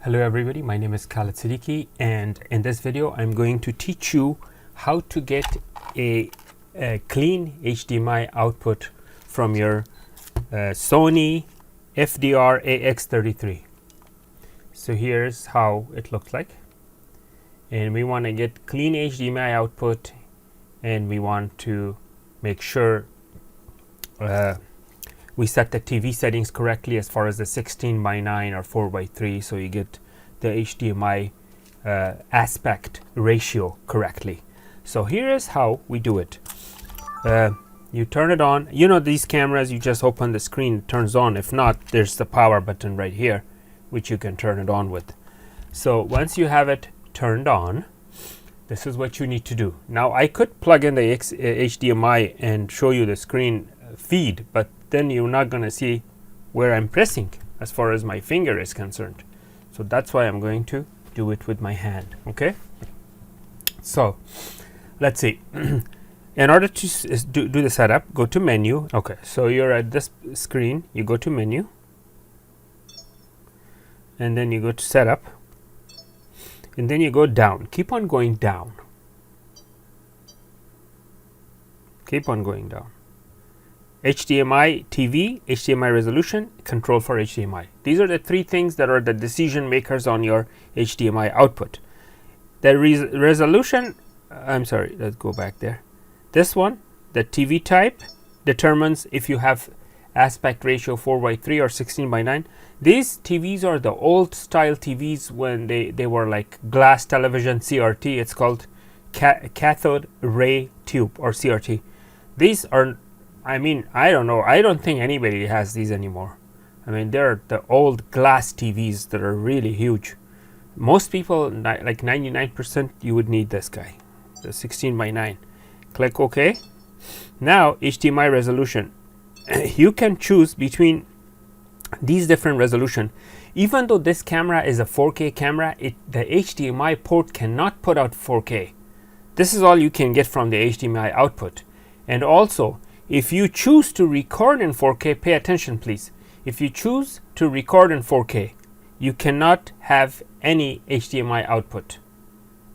Hello everybody, my name is Khaled Siddiqui, and in this video I'm going to teach you how to get a clean HDMI output from your Sony FDR AX33. So here's how it looks like, and we want to get clean HDMI output, and we want to make sure we set the TV settings correctly as far as the 16:9 or 4:3, so you get the HDMI aspect ratio correctly. So here is how we do it. You turn it on. You know, these cameras, you just open the screen, it turns on. If not, there's the power button right here, which you can turn it on with. So once you have it turned on, this is what you need to do. Now I could plug in the HDMI and show you the screen feed, but then you're not going to see where I'm pressing as far as my finger is concerned. So that's why I'm going to do it with my hand. Okay, so let's see. In order to do the setup, go to menu. Okay, so you're at this screen, you go to menu, and then you go to setup, and then you go down. Keep on going down. Keep on going down. HDMI TV, HDMI resolution, control for HDMI. These are the three things that are the decision makers on your HDMI output. The resolution, I'm sorry, let's go back there. This one, the TV type, determines if you have aspect ratio 4:3 or 16:9. These TVs are the old style TVs when they were like glass television, CRT. It's called cathode ray tube or CRT. These are, I mean, I don't know. I don't think anybody has these anymore. I mean, they're the old glass TVs that are really huge. Most people, like 99%, you would need this guy, the 16:9. Click OK. Now, HDMI resolution. You can choose between these different resolution. Even though this camera is a 4K camera, the HDMI port cannot put out 4K. This is all you can get from the HDMI output. And also, if you choose to record in 4K, pay attention please. If you choose to record in 4K, you cannot have any HDMI output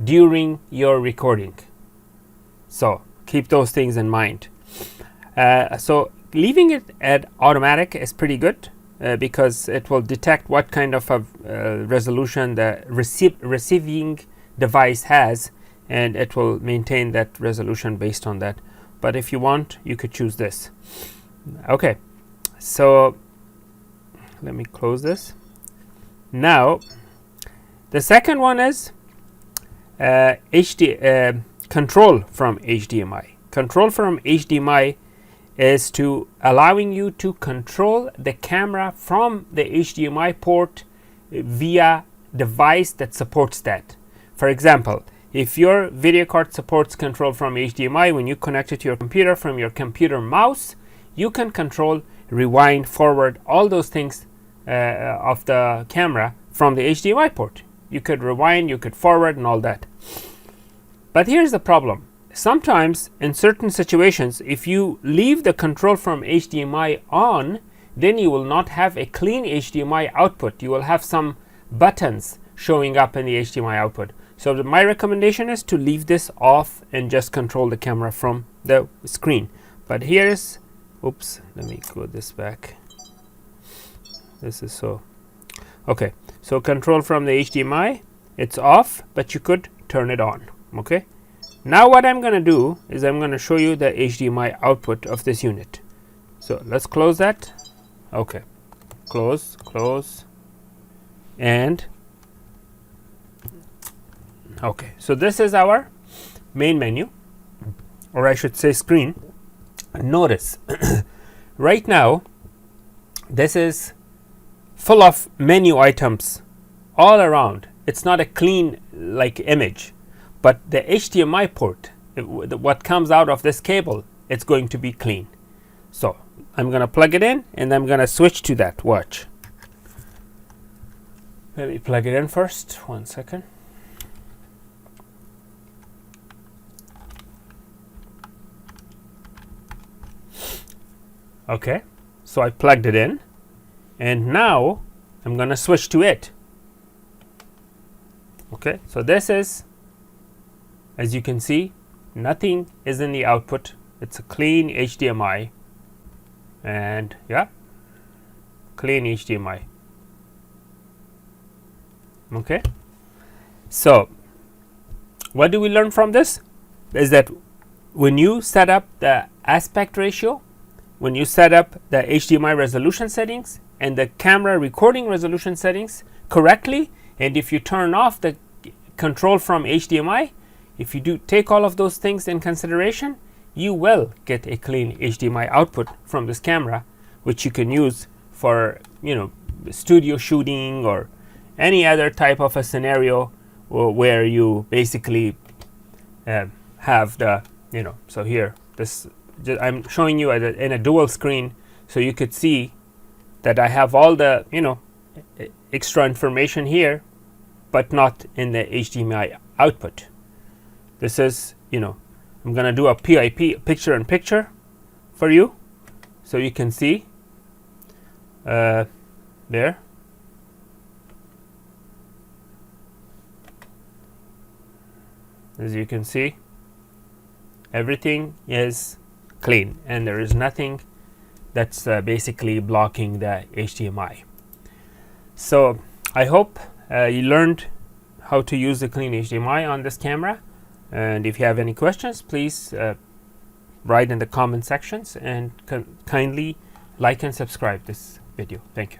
during your recording. So keep those things in mind. So leaving it at automatic is pretty good because it will detect what kind of a resolution the receiving device has, and it will maintain that resolution based on that. But if you want, you could choose this. Okay, so let me close this. Now, the second one is control from HDMI. Control from HDMI is to allowing you to control the camera from the HDMI port via device that supports that. For example, if your video card supports control from HDMI, when you connect it to your computer from your computer mouse, you can control, rewind, forward, all those things of the camera from the HDMI port. You could rewind, you could forward, and all that. But here's the problem. Sometimes in certain situations, if you leave the control from HDMI on, then you will not have a clean HDMI output. You will have some buttons showing up in the HDMI output. So my recommendation is to leave this off and just control the camera from the screen. But here's, oops, let me go this back. This is so, okay. So control from the HDMI, it's off, but you could turn it on, okay. Now what I'm going to do is I'm going to show you the HDMI output of this unit. So let's close that. Okay, close, and okay, so this is our main menu, or I should say screen. Notice right now this is full of menu items all around. It's not a clean like image, but the HDMI port, what comes out of this cable, it's going to be clean. So I'm going to plug it in and I'm going to switch to that. Watch. Let me plug it in first. 1 second. Okay, so I plugged it in, and now I'm going to switch to it. Okay, so this is, as you can see, nothing is in the output. It's a clean HDMI, and yeah, clean HDMI. Okay, so what do we learn from this? Is that when you set up the aspect ratio, when you set up the HDMI resolution settings and the camera recording resolution settings correctly, and if you turn off the control from HDMI, if you do take all of those things in consideration, you will get a clean HDMI output from this camera, which you can use for, you know, studio shooting or any other type of a scenario where you basically have the, you know, so here this I'm showing you in a dual screen, so you could see that I have all the, you know, extra information here, but not in the HDMI output. This is, you know, I'm gonna do a PIP, picture in picture, for you, so you can see there. As you can see, everything is clean and there is nothing that's basically blocking the HDMI. So I hope you learned how to use the clean HDMI on this camera, and if you have any questions, please write in the comment sections, and kindly like and subscribe this video. Thank you.